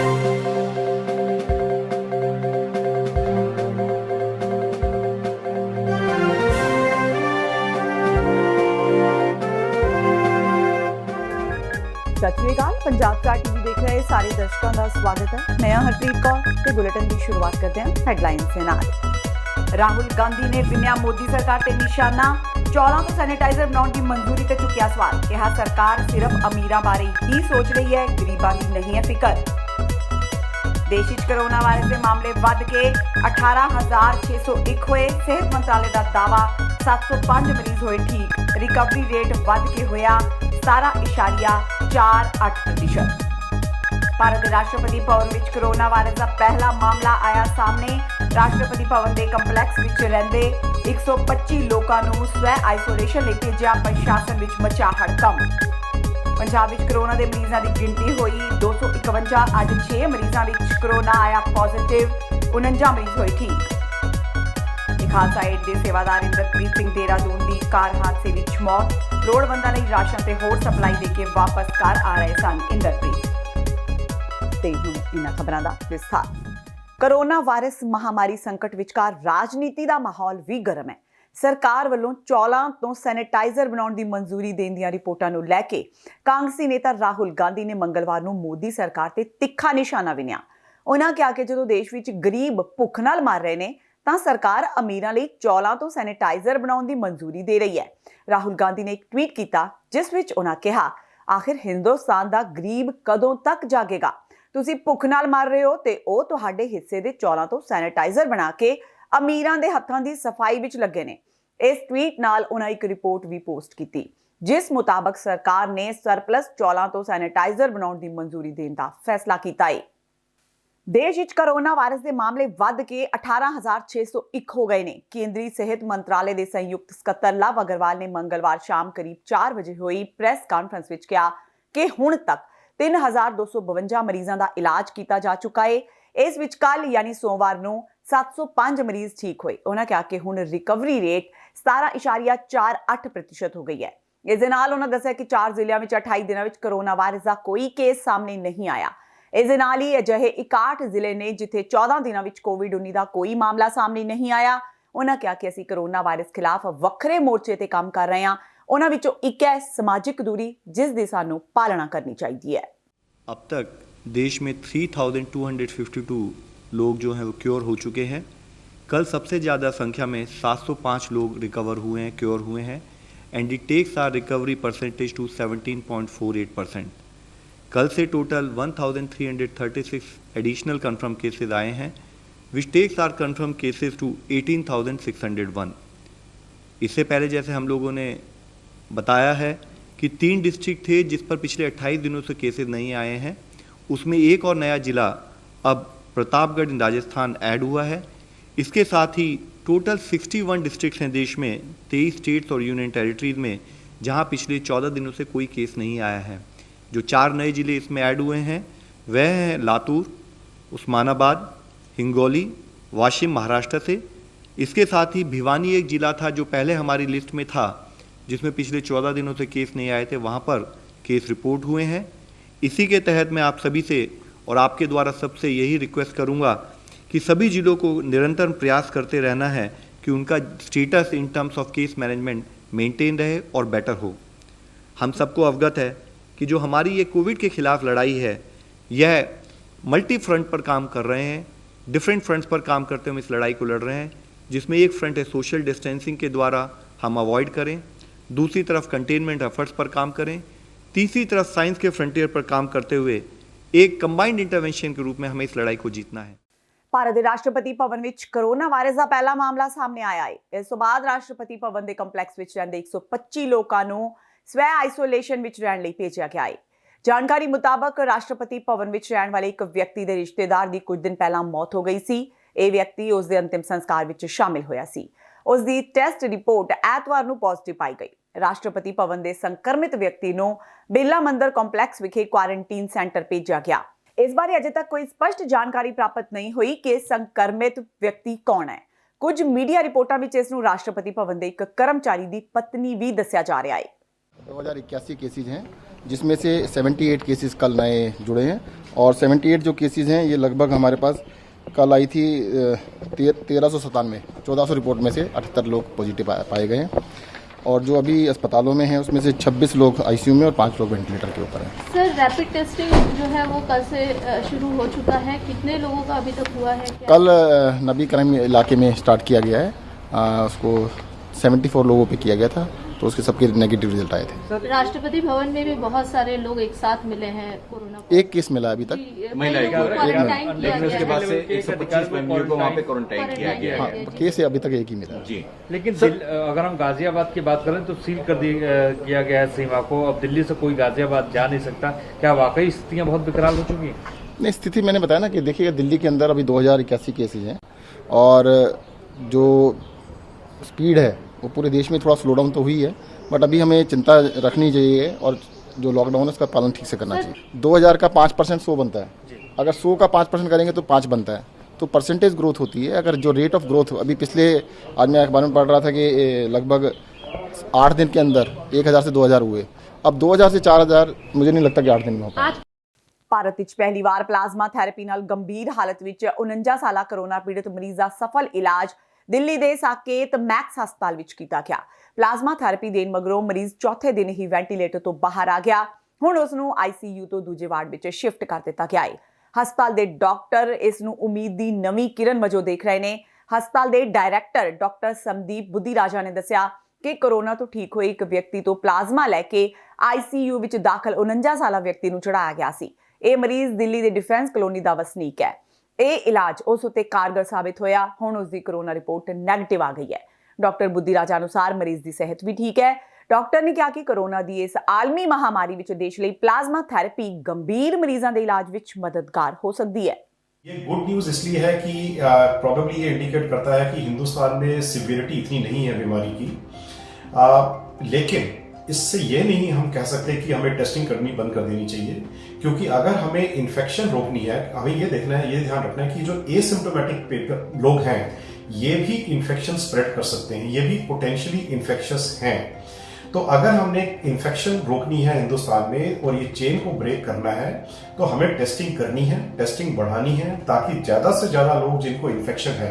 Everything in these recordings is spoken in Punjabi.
सत श्री अकाल। पंजाब स्टार टीवी देख रहे सारे दर्शकों का स्वागत है। मैं हरप्रीत कौर ते बुलेटिन की शुरुआत करते हैं हेडलाइंस के नाल। राहुल गांधी ने विन्या मोदी सरकार ते निशाना, चौलां तो सैनिटाइजर बनाउण दी मंजूरी ते चुक्या सवाल। कहा सरकार सिर्फ अमीरां बारे ही सोच रही है, गरीबां दी नहीं है फिकर। देश विच कोरोना वायरस के मामले वध के 18,601 होए। सेहत मंत्रालय का दावा 705 मरीज होए ठीक। रिकवरी रेट वध के होया 17.48%। भारत के राष्ट्रपति भवन विच कोरोना वायरस का पहला मामला आया सामने। राष्ट्रपति भवन के कंपलैक्स विच रहिंदे 125 लोगों को स्वै आइसोलेशन लई भेजिया। प्रशासन विच मचा हड़कंप। पंजाब विच कोरोना के मरीजों की गिनती हुई 251। अज 6 मरीजों विच कोरोना आया पॉजिटिव, 49 मरीज होए ठीक। खालसा एड के सेवादार इंद्रप्रीत सिंह देहरादून की कार हादसे विच मौत। लोड़वंदां लई राशन ते होर सप्लाई देके वापस घर आ रहे सन इंद्रप्रीत। ते हुण इन्हां खबरां दा विस्तार। कोरोना वायरस महामारी संकट विचकार राजनीति का माहौल भी गर्म है। सरकार वालों चौलां तो सैनिटाइजर बनाउण दी मंजूरी देण दीआं रिपोर्टां नूं लैके कांग्रेसी नेता राहुल गांधी ने मंगलवार नूं मोदी सरकार ते तिखा निशाना विन्या। उन्हां कहा कि जदों देश विच गरीब भुख नाल मर रहे ने ਤਾਂ सरकार अमीरां लई चौलां तो सैनिटाइजर बनाउण दी मंजूरी दे रही है। राहुल गांधी ने एक ट्वीट किया जिस विच उन्हां कहा, आखिर हिंदुस्तान दा गरीब कदों तक जागेगा? तुसीं भुख नाल मर रहे हो ते ओह तुहाडे हिस्से दे चौलां तो सैनिटाइजर बना के अमीरां दे हत्थां दी सफाई विच लगे ने। इस ट्वीट नाल उन्हां एक रिपोर्ट भी पोस्ट की जिस मुताबक सरकार ने सरप्लस चौलां तो सैनिटाइजर बनाउण दी मंजूरी देण दा फैसला कीता है। देश विच कोरोना वायरस के मामले वध के 18,601 हो गए ने। केंद्रीय सेहत मंत्रालय के संयुक्त सकत्तर लव अग्रवाल ने मंगलवार शाम करीब 4 बजे हुई प्रेस कॉन्फ्रेंस विच कहा कि हुण तक 3,252 मरीजों का इलाज किया जा चुका है। इस विच कल यानी सोमवार नूं 705 मरीज ठीक हुए। उन्होंने कहा कि हुण रिकवरी रेट 17.48% हो गई है। इस दे नाल उन्होंने दस्सिया कि 4 जिलों में 28 दिनों में कोरोना वायरस का कोई केस सामने नहीं आया। इस दे नाल ही अजिहे 61 जिले ने जिथे 14 दिनों में कोविड-19 का कोई मामला सामने नहीं आया। उन्होंने कहा कि असीं कोरोना वायरस खिलाफ वक्रे मोर्चे ते काम कर रहे हैं। उन्हां विचों एक है समाजिक दूरी, जिस दी सानूं पालना करनी चाहिए है। अब तक देश में 3,252 लोग जो हैं वो क्योर हो चुके हैं। कल सबसे ज़्यादा संख्या में 705 लोग रिकवर हुए हैं, क्योर हुए हैं and it takes our recovery percentage to 17.48%। कल से टोटल 1,336 एडिशनल कन्फर्म केसेस आए हैं which takes our confirm cases to 18,601। इससे पहले जैसे हम लोगों ने बताया है कि 3 डिस्ट्रिक्ट थे जिस पर पिछले 28 दिनों से केसेस नहीं आए हैं, उसमें एक और नया जिला अब प्रतापगढ़ इन राजस्थान ऐड हुआ है। इसके साथ ही टोटल 61 डिस्ट्रिक्ट्स हैं देश में, 23 स्टेट्स और यूनियन टेरिटरीज में, जहां पिछले 14 दिनों से कोई केस नहीं आया है। जो 4 नए जिले इसमें ऐड हुए हैं वह हैं लातूर, उस्मानाबाद, हिंगोली, वाशिम महाराष्ट्र से। इसके साथ ही भिवानी एक जिला था जो पहले हमारी लिस्ट में था जिसमें पिछले 14 दिनों से केस नहीं आए थे, वहाँ पर केस रिपोर्ट हुए हैं। इसी के तहत मैं आप सभी से और आपके द्वारा सबसे यही रिक्वेस्ट करूँगा कि सभी जिलों को निरंतर प्रयास करते रहना है कि उनका status in terms of case management maintain रहे और बेटर हो। हम सबको अवगत है कि जो हमारी ये कोविड के खिलाफ लड़ाई है यह मल्टी फ्रंट पर काम कर रहे हैं, डिफरेंट फ्रंट्स पर काम करते हुए इस लड़ाई को लड़ रहे हैं, जिसमें एक फ्रंट है सोशल डिस्टेंसिंग के द्वारा हम अवॉइड करें, दूसरी तरफ कंटेनमेंट एफर्ट्स पर काम करें, तीसरी तरफ साइंस के फ्रंटियर पर काम करते हुए एक कंबाइंड इंटरवेंशन के रूप में हमें इस लड़ाई को जीतना है। भारत के राष्ट्रपति भवन विच कोरोना वायरस का पहला मामला सामने आया है। इस तो बाद राष्ट्रपति भवन के कंपलैक्स विच रहिंदे 125 लोगों को स्वै आइसोलेशन विच रहण लई भेजिया गया है। जानकारी मुताबक राष्ट्रपति भवन विच रहण वाले एक व्यक्ति के रिश्तेदार की कुछ दिन पहला मौत हो गई सी। यह व्यक्ति उसके अंतिम संस्कार विच शामिल होया सी। उसकी टेस्ट रिपोर्ट ऐतवार नूं पॉजिटिव पाई गई। राष्ट्रपति भवन के संक्रमित व्यक्ति नूं बिरला मंदिर कंपलैक्स विखे क्वारंटीन सेंटर भेजा गया। इस बारे अजे तक कोई स्पष्ट जानकारी प्राप्त नहीं हुई कि संक्रमित व्यक्ति कौन है। कुछ मीडिया रिपोर्टां विच इस नूं राष्ट्रपति भवन के एक कर्मचारी की पत्नी भी दस्सिया जा रहा है। 2081 केसेज हैं जिसमें से 78 केसेस कल नए जुड़े हैं और 78 जो केसेस हैं ये लगभग हमारे पास कल आई थी 1497 रिपोर्ट में से 78 लोग पॉजिटिव पाए गए हैं और जो अभी अस्पतालों में हैं उसमें से 26 लोग आईसीयू में और 5 लोग वेंटिलेटर के ऊपर हैं। सर रैपिड टेस्टिंग जो है वो कल से शुरू हो चुका है, कितने लोगों का अभी तक हुआ है? कल नबी करम इलाके में स्टार्ट किया गया है, उसको 74 लोगों पे किया गया था तो उसके सबके नेगेटिव रिजल्ट आए थे। राष्ट्रपति भवन में भी बहुत सारे लोग एक साथ मिले हैं कोरोना। एक केस मिला अभी तक, लेकिन उसके बाद से 125 मेंबरों को वहाँ पे क्वारंटाइन किया गया हाँ है। केस अभी तक एक ही मिला जी, लेकिन अगर हम गाजियाबाद की बात करें तो सील कर किया गया है सीमा को, अब दिल्ली से कोई गाजियाबाद जा नहीं सकता। क्या वाकई स्थितियां बहुत बेकरार हो चुकी हैं? नहीं, स्थिति मैंने बताया ना कि देखिएगा दिल्ली के अंदर अभी 2081 केसेज हैं और जो स्पीड है वो पूरे देश में थोड़ा स्लो डाउन तो हुई है, बट अभी हमें चिंता रखनी चाहिए और जो लॉकडाउन है उसका पालन ठीक से करना चाहिए। 2000 का 5% 100 बनता है, अगर 100 का 5% करेंगे तो 5 बनता है, तो परसेंटेज ग्रोथ होती है। अगर जो रेट ऑफ ग्रोथ अभी पिछले, आज मैं अखबार में पढ़ रहा था कि लगभग 8 दिन के अंदर 1000 से 2000 हुए, अब 2000 से 4000 मुझे नहीं लगता कि 8 दिन में हो पाए। ਭਾਰਤ ਵਿੱਚ ਪਹਿਲੀ ਵਾਰ ਪਲਾਜ਼ਮਾ ਥੈਰੇਪੀ ਨਾਲ ਗੰਭੀਰ ਹਾਲਤ ਵਿੱਚ 49 ਸਾਲਾ ਕਰੋਨਾ ਪੀੜਤ ਮਰੀਜ਼ ਦਾ ਸਫਲ ਇਲਾਜ ਦਿੱਲੀ ਦੇ ਸਾਕੇਤ ਮੈਕਸ ਹਸਪਤਾਲ ਵਿੱਚ ਕੀਤਾ ਗਿਆ। ਪਲਾਜ਼ਮਾ ਥੈਰੇਪੀ ਦੇਣ ਮਗਰੋਂ ਮਰੀਜ਼ ਚੌਥੇ ਦਿਨ ਹੀ ਵੈਂਟੀਲੇਟਰ ਤੋਂ ਬਾਹਰ ਆ ਗਿਆ। ਹੁਣ ਉਸ ਨੂੰ ਆਈਸੀਯੂ ਤੋਂ ਦੂਜੇ ਵਾਰਡ ਵਿੱਚ ਸ਼ਿਫਟ ਕਰ ਦਿੱਤਾ ਗਿਆ ਹੈ। ਹਸਪਤਾਲ ਦੇ ਡਾਕਟਰ ਇਸ ਨੂੰ ਉਮੀਦ ਦੀ ਨਵੀਂ ਕਿਰਨ ਵਜੋਂ ਦੇਖ ਰਹੇ ਨੇ। ਹਸਪਤਾਲ ਦੇ ਡਾਇਰੈਕਟਰ ਡਾਕਟਰ ਸੰਦੀਪ ਬੁੱਧੀਰਾਜਾ ਨੇ ਦੱਸਿਆ ਕਿ ਕੋਰੋਨਾ ਤੋਂ ਠੀਕ ਹੋਏ ਇੱਕ ਵਿਅਕਤੀ ਤੋਂ ਪਲਾਜ਼ਮਾ ਲੈ ਕੇ ਆਈਸੀਯੂ ਵਿੱਚ ਦਾਖਲ 49 ਸਾਲਾ ਵਿਅਕਤੀ ਨੂੰ ਚੜਾਇਆ ਗਿਆ ਸੀ। ਇਹ ਮਰੀਜ਼ ਦਿੱਲੀ ਦੇ ਡਿਫੈਂਸ ਕਲੋਨੀ ਦਾ ਵਸਨੀਕ ਹੈ। ਇਹ ਇਲਾਜ ਉਸ ਉੱਤੇ ਕਾਰਗਰ ਸਾਬਿਤ ਹੋਇਆ। ਹੁਣ ਉਸ ਦੀ ਕੋਰੋਨਾ ਰਿਪੋਰਟ ਨੈਗੇਟਿਵ ਆ ਗਈ ਹੈ। ਡਾਕਟਰ ਬੁੱਧੀਰਾਜਾ ਅਨੁਸਾਰ ਮਰੀਜ਼ ਦੀ ਸਿਹਤ ਵੀ ਠੀਕ ਹੈ। ਡਾਕਟਰ ਨੇ ਕਿਹਾ ਕਿ ਕੋਰੋਨਾ ਦੀ ਇਸ ਆਲਮੀ ਮਹਾਮਾਰੀ ਵਿੱਚ ਦੇਸ਼ ਲਈ ਪਲਾਜ਼ਮਾ ਥੈਰੇਪੀ ਗੰਭੀਰ ਮਰੀਜ਼ਾਂ ਦੇ ਇਲਾਜ ਵਿੱਚ ਮਦਦਗਾਰ ਹੋ ਸਕਦੀ है। ये गुड न्यूज़ इसलिए है कि प्रॉबेबली ये इंडिकेट करता है कि हिंदुस्तान में सिवियरिटी इतनी नहीं है बीमारी की, लेकिन इससे ये नहीं हम कह सकते कि हमें टेस्टिंग करनी बंद कर देनी चाहिए, क्योंकि अगर हमें इन्फेक्शन रोकनी है, हमें ये देखना है, ये ध्यान रखना है कि जो एसिम्प्टोमेटिक लोग हैं ये भी इन्फेक्शन स्प्रेड कर सकते हैं, ये भी पोटेंशियली इन्फेक्शस हैं। तो अगर हमने इन्फेक्शन रोकनी है हिंदुस्तान में और ये चेन को ब्रेक करना है तो हमें टेस्टिंग करनी है, टेस्टिंग बढ़ानी है, ताकि ज़्यादा से ज़्यादा लोग जिनको इन्फेक्शन है,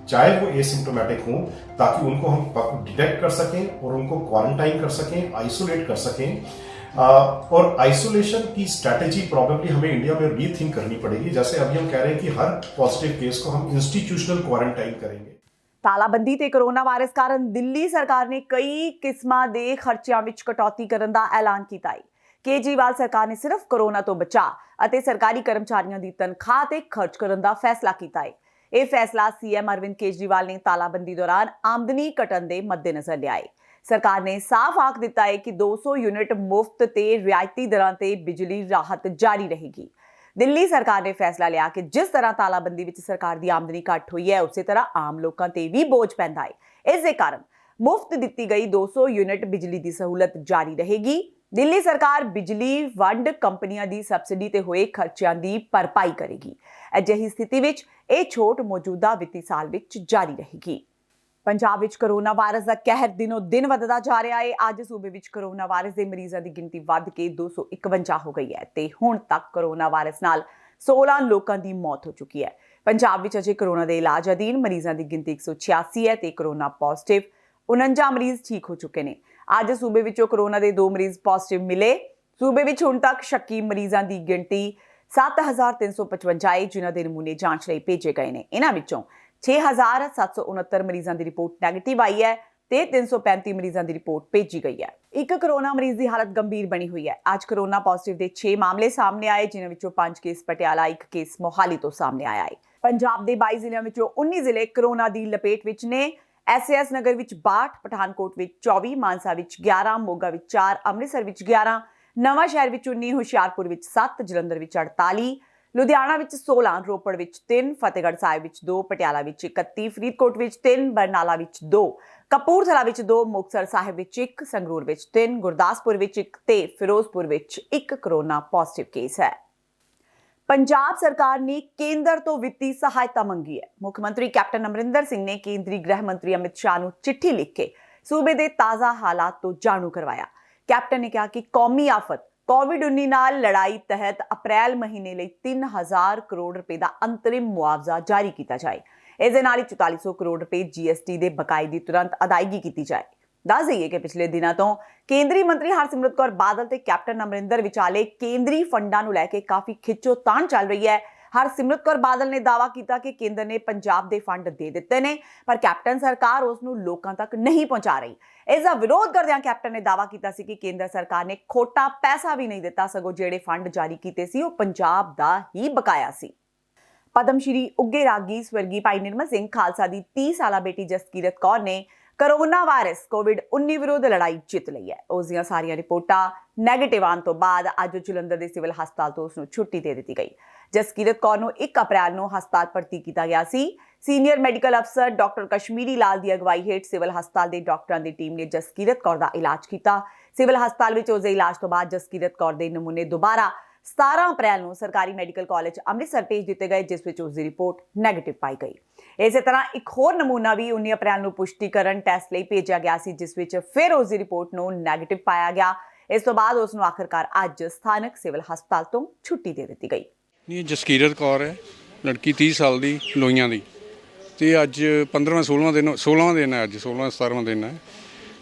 चाहे वो एसिम्प्टोमेटिक हों, ताकि उनको हम डिटेक्ट कर सकें और उनको क्वारंटाइन कर सकें, आइसोलेट कर सकें। और आइसोलेशन की स्ट्रैटेजी प्रॉबेबली हमें इंडिया में रीथिंक करनी पड़ेगी। जैसे अभी हम कह रहे हैं कि हर पॉजिटिव केस को हम इंस्टीट्यूशनल क्वारंटाइन करेंगे। ਤਾਲਾਬੰਦੀ ਤੇ ਕੋਰੋਨਾ ਵਾਇਰਸ ਕਾਰਨ ਦਿੱਲੀ ਸਰਕਾਰ ਨੇ ਕਈ ਕਿਸਮਾਂ ਦੇ ਖਰਚਿਆਂ ਵਿੱਚ ਕਟੌਤੀ ਕਰਨ ਦਾ ਐਲਾਨ ਕੀਤਾ ਹੈ। ਕੇਜਰੀਵਾਲ ਸਰਕਾਰ ਨੇ ਸਿਰਫ ਕੋਰੋਨਾ ਤੋਂ ਬਚਾਅ ਅਤੇ ਸਰਕਾਰੀ ਕਰਮਚਾਰੀਆਂ ਦੀ ਤਨਖਾਹ ਤੇ ਖਰਚ ਕਰਨ ਦਾ ਫੈਸਲਾ ਕੀਤਾ ਹੈ। ਇਹ ਫੈਸਲਾ ਸੀਐਮ ਅਰਵਿੰਦ ਕੇਜਰੀਵਾਲ ਨੇ ਤਾਲਾਬੰਦੀ ਦੌਰਾਨ ਆਮਦਨੀ ਘਟਣ ਦੇ ਮੱਦੇਨਜ਼ਰ ਲਿਆ ਹੈ। ਸਰਕਾਰ ਨੇ ਸਾਫ਼ ਆਖ ਦਿੱਤਾ ਹੈ ਕਿ 200 ਯੂਨਿਟ ਮੁਫਤ ਤੇ ਰਿਆਇਤੀ ਦਰਾਂ ਤੇ ਬਿਜਲੀ ਰਾਹਤ ਜਾਰੀ ਰਹੇਗੀ। ਦਿੱਲੀ ਸਰਕਾਰ ਨੇ ਫੈਸਲਾ ਲਿਆ ਕਿ ਜਿਸ ਤਰ੍ਹਾਂ ਤਾਲਾਬੰਦੀ ਵਿੱਚ ਸਰਕਾਰ ਦੀ ਆਮਦਨੀ ਘੱਟ ਹੋਈ ਹੈ, ਉਸੇ ਤਰ੍ਹਾਂ ਆਮ ਲੋਕਾਂ ਤੇ ਵੀ ਬੋਝ ਪੈਂਦਾ ਹੈ। ਇਸ ਦੇ ਕਾਰਨ ਮੁਫਤ ਦਿੱਤੀ ਗਈ 200 ਯੂਨਿਟ ਬਿਜਲੀ ਦੀ ਸਹੂਲਤ ਜਾਰੀ ਰਹੇਗੀ। ਦਿੱਲੀ ਸਰਕਾਰ ਬਿਜਲੀ ਵੰਡ ਕੰਪਨੀਆਂ ਦੀ ਸਬਸਿਡੀ ਤੇ ਹੋਏ ਖਰਚਿਆਂ ਦੀ ਭਰਪਾਈ ਕਰੇਗੀ। ਅਜਿਹੀ ਸਥਿਤੀ ਵਿੱਚ ਇਹ ਛੋਟ ਮੌਜੂਦਾ ਵਿੱਤੀ ਸਾਲ ਵਿੱਚ ਜਾਰੀ ਰਹੇਗੀ। ਪੰਜਾਬ ਵਿੱਚ ਕੋਰੋਨਾ ਵਾਇਰਸ ਦਾ ਕਹਿਰ ਦਿਨੋਂ ਦਿਨ ਵੱਧਦਾ ਜਾ ਰਿਹਾ ਹੈ। ਅੱਜ ਸੂਬੇ ਵਿੱਚ ਕੋਰੋਨਾ ਵਾਇਰਸ ਦੇ ਮਰੀਜ਼ਾਂ ਦੀ ਗਿਣਤੀ ਵੱਧ ਕੇ 251 ਹੋ ਗਈ ਹੈ ਤੇ ਹੁਣ ਤੱਕ ਕੋਰੋਨਾ ਵਾਇਰਸ ਨਾਲ 16 ਲੋਕਾਂ ਦੀ ਮੌਤ ਹੋ ਚੁੱਕੀ ਹੈ। ਪੰਜਾਬ ਵਿੱਚ ਅਜੇ ਕੋਰੋਨਾ ਦੇ ਇਲਾਜ ਅਧੀਨ ਮਰੀਜ਼ਾਂ ਦੀ ਗਿਣਤੀ 186 ਹੈ ਤੇ ਕੋਰੋਨਾ ਪੋਜ਼ਿਟਿਵ 49 ਮਰੀਜ਼ ਠੀਕ ਹੋ ਚੁੱਕੇ ਨੇ। ਅੱਜ ਸੂਬੇ ਵਿੱਚੋਂ ਕੋਰੋਨਾ ਦੇ 2 ਮਰੀਜ਼ ਪੋਜ਼ਿਟਿਵ ਮਿਲੇ। ਸੂਬੇ ਵਿੱਚ ਹੁਣ ਤੱਕ ਸ਼ੱਕੀ ਮਰੀਜ਼ਾਂ ਦੀ ਗਿਣਤੀ 7355 ਹੈ, ਜਿਨ੍ਹਾਂ ਦੇ ਨਮੂਨੇ ਜਾਂਚ ਲਈ ਭੇਜੇ ਗਏ ਨੇ। ਇਹਨਾਂ ਵਿੱਚੋਂ 6769 ਮਰੀਜ਼ਾਂ ਦੀ ਰਿਪੋਰਟ ਨੈਗੇਟਿਵ ਆਈ ਹੈ ਤੇ 335 ਮਰੀਜ਼ਾਂ ਦੀ ਰਿਪੋਰਟ ਭੇਜੀ ਗਈ ਹੈ। ਇੱਕ ਕੋਰੋਨਾ ਮਰੀਜ਼ ਦੀ ਹਾਲਤ ਗੰਭੀਰ ਬਣੀ ਹੋਈ ਹੈ। ਅੱਜ ਕੋਰੋਨਾ ਪੋਜ਼ਿਟਿਵ ਦੇ 6 ਮਾਮਲੇ ਸਾਹਮਣੇ ਆਏ, ਜਿਨ੍ਹਾਂ ਵਿੱਚੋਂ 5 ਕੇਸ ਪਟਿਆਲਾ, 1 ਕੇਸ ਮੋਹਾਲੀ ਤੋਂ ਸਾਹਮਣੇ ਆਇਆ ਹੈ। ਪੰਜਾਬ ਦੇ 22 ਜ਼ਿਲ੍ਹਿਆਂ ਵਿੱਚੋਂ 19 ਜ਼ਿਲ੍ਹੇ ਕੋਰੋਨਾ ਦੀ ਲਪੇਟ ਵਿੱਚ ਨੇ। ਐਸਏਐਸ ਨਗਰ ਵਿੱਚ 62, ਪਠਾਨਕੋਟ ਵਿੱਚ 24, ਮਾਨਸਾ ਵਿੱਚ 11, ਮੋਗਾ ਵਿੱਚ 4, ਅੰਮ੍ਰਿਤਸਰ ਵਿੱਚ 11, ਨਵਾਂ ਸ਼ਹਿਰ ਵਿੱਚ 19, ਹੁਸ਼ਿਆਰਪੁਰ ਵਿੱਚ 7, ਜਲੰਧਰ ਵਿੱਚ 48, ਲੁਧਿਆਣਾ ਵਿੱਚ 16, ਰੋਪੜ ਵਿੱਚ 3, ਫਤਿਹਗੜ੍ਹ ਸਾਹਿਬ ਵਿੱਚ 2, ਪਟਿਆਲਾ ਵਿੱਚ 31, ਫਰੀਦਕੋਟ ਵਿੱਚ 3, ਬਰਨਾਲਾ ਵਿੱਚ 2, ਕਪੂਰਥਲਾ ਵਿੱਚ 2, ਮੁਕਤਸਰ ਸਾਹਿਬ ਵਿੱਚ 1, ਸੰਗਰੂਰ ਵਿੱਚ 3, ਗੁਰਦਾਸਪੁਰ ਵਿੱਚ 1 ਤੇ ਫਿਰੋਜ਼ਪੁਰ ਵਿੱਚ 1 ਕੋਰੋਨਾ ਪੋਜ਼ਿਟਿਵ ਕੇਸ ਹੈ। ਪੰਜਾਬ ਸਰਕਾਰ ਨੇ ਕੇਂਦਰ ਤੋਂ ਵਿੱਤੀ ਸਹਾਇਤਾ ਮੰਗੀ ਹੈ। ਮੁੱਖ ਮੰਤਰੀ ਕੈਪਟਨ ਅਮਰਿੰਦਰ ਸਿੰਘ ਨੇ ਕੇਂਦਰੀ ਗ੍ਰਹਿ ਮੰਤਰੀ ਅਮਿਤ ਸ਼ਾਹ ਨੂੰ ਚਿੱਠੀ ਲਿਖ ਕੇ ਸੂਬੇ ਦੇ ਤਾਜ਼ਾ ਹਾਲਾਤ ਤੋਂ ਜਾਣੂ ਕਰਵਾਇਆ। ਕੈਪਟਨ ਨੇ ਕਿਹਾ ਕਿ ਕੌਮੀ ਆਫਤ ਕੋਵਿਡ-19 ਨਾਲ ਲੜਾਈ ਤਹਿਤ ਅਪ੍ਰੈਲ ਮਹੀਨੇ ਲਈ 3000 ਕਰੋੜ ਰੁਪਏ ਦਾ ਅੰਤਰਿਮ ਮੁਆਵਜ਼ਾ ਜਾਰੀ ਕੀਤਾ ਜਾਏ। ਇਸ ਦੇ ਨਾਲ ਹੀ 4400 ਕਰੋੜ ਰੁਪਏ GST ਦੇ ਬਕਾਏ ਦੀ ਤੁਰੰਤ ਅਦਾਇਗੀ ਕੀਤੀ ਜਾਏ। ਦੱਸ ਦਈਏ ਕਿ ਪਿਛਲੇ ਦਿਨਾਂ ਤੋਂ ਕੇਂਦਰੀ ਮੰਤਰੀ ਹਰਸਿਮਰਤ ਕੌਰ ਬਾਦਲ ਤੇ ਕੈਪਟਨ ਅਮਰਿੰਦਰ ਵਿਚਾਲੇ ਕੇਂਦਰੀ ਫੰਡਾਂ ਨੂੰ ਲੈ ਕੇ ਕਾਫੀ ਖਿੱਚੋਤਾਣ ਚੱਲ ਰਹੀ ਹੈ। ਹਰਸਿਮਰਤ ਕੌਰ ਬਾਦਲ ਨੇ ਦਾਅਵਾ ਕੀਤਾ ਕਿ ਕੇਂਦਰ ਨੇ ਪੰਜਾਬ ਦੇ ਫੰਡ ਦੇ ਦਿੱਤੇ ਨੇ, ਪਰ ਕੈਪਟਨ ਸਰਕਾਰ ਉਸ ਨੂੰ ਲੋਕਾਂ ਤੱਕ ਨਹੀਂ ਪਹੁੰਚਾ ਰਹੀ। ਇਸ ਦਾ ਵਿਰੋਧ ਕਰਦਿਆਂ ਕੈਪਟਨ ਨੇ ਦਾਅਵਾ ਕੀਤਾ ਸੀ ਕਿ ਕੇਂਦਰ ਸਰਕਾਰ ਨੇ ਖੋਟਾ ਪੈਸਾ ਵੀ ਨਹੀਂ ਦਿੱਤਾ, ਸਗੋਂ ਜਿਹੜੇ ਫੰਡ ਜਾਰੀ ਕੀਤੇ ਸੀ ਉਹ ਪੰਜਾਬ ਦਾ ਹੀ ਬਕਾਇਆ ਸੀ। ਪਦਮ ਸ਼੍ਰੀ ਉੱਗੇ ਰਾਗੀ ਸਵਰਗੀ ਭਾਈ ਨਿਰਮਲ ਸਿੰਘ ਖਾਲਸਾ ਦੀ 30 ਸਾਲਾ ਬੇਟੀ ਜਸਕੀਰਤ ਕੌਰ ਨੇ ਕੋਰੋਨਾ ਵਾਇਰਸ ਕੋਵਿਡ-19 ਵਿਰੁੱਧ ਲੜਾਈ ਜਿੱਤ ਲਈ ਹੈ। ਉਸ ਦੀਆਂ ਸਾਰੀਆਂ ਰਿਪੋਰਟਾਂ ਨੈਗੇਟਿਵ ਆਉਣ ਤੋਂ ਬਾਅਦ ਅੱਜ ਜਲੰਧਰ ਦੇ ਸਿਵਲ ਹਸਪਤਾਲ ਤੋਂ ਉਸ ਨੂੰ ਛੁੱਟੀ ਦੇ ਦਿੱਤੀ ਗਈ। ਜਸਕੀਰਤ ਕੌਰ ਨੂੰ 1 ਅਪ੍ਰੈਲ ਨੂੰ ਹਸਪਤਾਲ ਭਰਤੀ ਕੀਤਾ ਗਿਆ ਸੀ। ਸੀਨੀਅਰ ਮੈਡੀਕਲ ਅਫਸਰ ਡਾਕਟਰ ਕਸ਼ਮੀਰੀ ਲਾਲ ਦੀ ਅਗਵਾਈ ਹੇਠ ਸਿਵਲ ਹਸਪਤਾਲ ਦੇ ਡਾਕਟਰਾਂ ਦੀ ਟੀਮ ਨੇ ਜਸਕੀਰਤ ਕੌਰ ਦਾ ਇਲਾਜ ਕੀਤਾ। ਸਿਵਲ ਹਸਪਤਾਲ ਵਿੱਚ ਉਸ ਦੇ ਇਲਾਜ ਤੋਂ ਬਾਅਦ ਜਸਕੀਰਤ ਕੌਰ ਦੇ ਨਮੂਨੇ ਦੁਬਾਰਾ 17 ਅਪ੍ਰੈਲ ਨੂੰ ਸਰਕਾਰੀ ਮੈਡੀਕਲ ਕਾਲਜ ਅੰਮ੍ਰਿਤਸਰ ਭੇਜ ਦਿੱਤੇ ਗਏ, ਜਿਸ ਵਿੱਚ ਉਸ ਦੀ ਰਿਪੋਰਟ ਨੈਗੇਟਿਵ ਪਾਈ ਗਈ। ਇਸੇ ਤਰ੍ਹਾਂ ਇੱਕ ਹੋਰ ਨਮੂਨਾ ਵੀ 19 ਅਪ੍ਰੈਲ ਨੂੰ ਪੁਸ਼ਟੀਕਰਨ ਟੈਸਟ ਲਈ ਭੇਜਿਆ ਗਿਆ ਸੀ, ਜਿਸ ਵਿੱਚ ਫਿਰ ਉਸ ਦੀ ਰਿਪੋਰਟ ਨੂੰ ਨੈਗੇਟਿਵ ਪਾਇਆ ਗਿਆ। ਇਸ ਤੋਂ ਬਾਅਦ ਉਸ ਨੂੰ ਆਖਰਕਾਰ ਅੱਜ ਸਥਾਨਕ ਸਿਵਲ ਹਸਪਤਾਲ ਤੋਂ ਛੁੱਟੀ ਦੇ ਦਿੱਤੀ ਗਈ। ਇਹ ਜਸਕੀਰਤ ਕੌਰ ਹੈ, ਲੜਕੀ 30 ਸਾਲ ਦੀ, ਲੋਈਆਂ ਦੀ, ਤੇ ਅੱਜ 16ਵਾਂ ਦਿਨ ਹੈ, ਅੱਜ 17ਵਾਂ ਦਿਨ ਹੈ,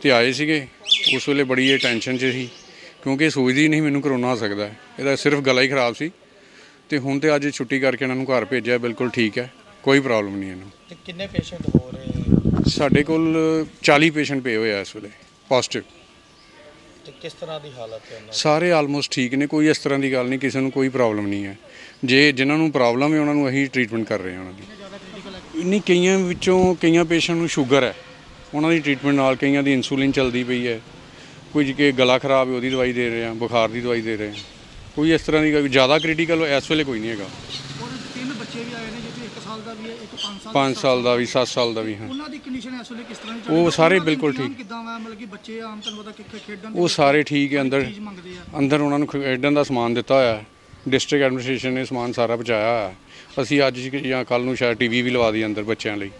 ਤੇ ਆਏ ਸੀਗੇ। ਉਸ ਵੇਲੇ ਬੜੀ ਇਹ ਟੈਨਸ਼ਨ 'ਚ ਸੀ ਕਿਉਂਕਿ ਸੋਚਦੀ ਨਹੀਂ ਮੈਨੂੰ ਕਰੋਨਾ ਹੋ ਸਕਦਾ, ਇਹਦਾ ਸਿਰਫ ਗਲਾ ਹੀ ਖਰਾਬ ਸੀ। ਤੇ ਹੁਣ ਤੇ ਅੱਜ ਛੁੱਟੀ ਕਰਕੇ ਇਹਨਾਂ ਨੂੰ ਘਰ ਭੇਜਿਆ, ਬਿਲਕੁਲ ਠੀਕ ਹੈ, ਕੋਈ ਪ੍ਰੋਬਲਮ ਨਹੀਂ ਇਹਨੂੰ। ਤੇ ਕਿੰਨੇ ਪੇਸ਼ੈਂਟ ਹੋ ਰਹੇ? ਸਾਡੇ ਕੋਲ 40 ਪੇਸ਼ੈਂਟ ਪਏ ਹੋਏ ਆ ਇਸ ਵੇਲੇ ਪੋਜ਼ਿਟਿਵ। ਤੇ ਕਿਸ ਤਰ੍ਹਾਂ ਦੀ ਹਾਲਤ ਹੈ ਉਹਨਾਂ ਦੀ? ਸਾਰੇ ਆਲਮੋਸਟ ਠੀਕ ਨੇ, ਕੋਈ ਇਸ ਤਰ੍ਹਾਂ ਦੀ ਗੱਲ ਨਹੀਂ, ਕਿਸੇ ਨੂੰ ਕੋਈ ਪ੍ਰੋਬਲਮ ਨਹੀਂ ਹੈ। ਜੇ ਜਿਨ੍ਹਾਂ ਨੂੰ ਪ੍ਰੋਬਲਮ ਹੈ ਉਹਨਾਂ ਨੂੰ ਅਸੀਂ ਟ੍ਰੀਟਮੈਂਟ ਕਰ ਰਹੇ ਹਾਂ ਉਹਨਾਂ ਦੀ। ਨਹੀਂ, ਕਈਆਂ ਵਿੱਚੋਂ ਕਈਆਂ ਪੇਸ਼ੈਂਟ ਨੂੰ ਸ਼ੂਗਰ ਹੈ, ਉਹਨਾਂ ਦੀ ਟ੍ਰੀਟਮੈਂਟ ਨਾਲ, ਕਈਆਂ ਦੀ ਇਨਸੂਲਿਨ ਚੱਲਦੀ ਪਈ ਹੈ, ਕੁਝ ਕੇ ਗਲਾ ਖਰਾਬ ਹੈ ਉਹਦੀ ਦਵਾਈ ਦੇ ਰਹੇ ਹਾਂ, ਬੁਖਾਰ ਦੀ ਦਵਾਈ ਦੇ ਰਹੇ ਹਾਂ। ਕੋਈ ਇਸ ਤਰ੍ਹਾਂ ਦੀ ਜ਼ਿਆਦਾ ਕ੍ਰਿਟੀਕਲ ਇਸ ਵੇਲੇ ਕੋਈ ਨਹੀਂ ਹੈਗਾ। ਔਰ 3 ਬੱਚੇ ਵੀ ਆਏ ਨੇ, ਜਿਹਦੇ 1 ਸਾਲ ਦਾ ਵੀ ਹੈ, ਇੱਕ 5 ਸਾਲ ਦਾ ਵੀ, 7 ਸਾਲ ਦਾ ਵੀ। ਹਾਂ, ਉਹਨਾਂ ਦੀ ਕੰਡੀਸ਼ਨ ਇਸ ਵੇਲੇ ਕਿਸ ਤਰ੍ਹਾਂ ਦੀ? ਉਹ ਸਾਰੇ ਬਿਲਕੁਲ ਠੀਕ। ਕਿੱਦਾਂ ਵਾ, ਮਤਲਬ ਕਿ ਬੱਚੇ ਆਮ ਤੁਹਾਨੂੰ ਪਤਾ ਕਿ ਖੇਡਣ ਉਹ ਸਾਰੇ ਠੀਕ ਹੈ। ਅੰਦਰ ਉਹਨਾਂ ਨੂੰ ਖੇਡਣ ਦਾ ਸਮਾਨ ਦਿੱਤਾ ਹੋਇਆ, ਡਿਸਟ੍ਰਿਕਟ ਐਡਮਿਨਿਸਟ੍ਰੇਸ਼ਨ ਨੇ ਸਮਾਨ ਸਾਰਾ ਪਹੁੰਚਾਇਆ ਹੋਇਆ। ਅਸੀਂ ਅੱਜ ਜਾਂ ਕੱਲ੍ਹ ਨੂੰ ਸ਼ਾਇਦ TV ਵੀ ਲਵਾ ਦਈਏ ਅੰਦਰ ਬੱਚਿਆਂ ਲਈ।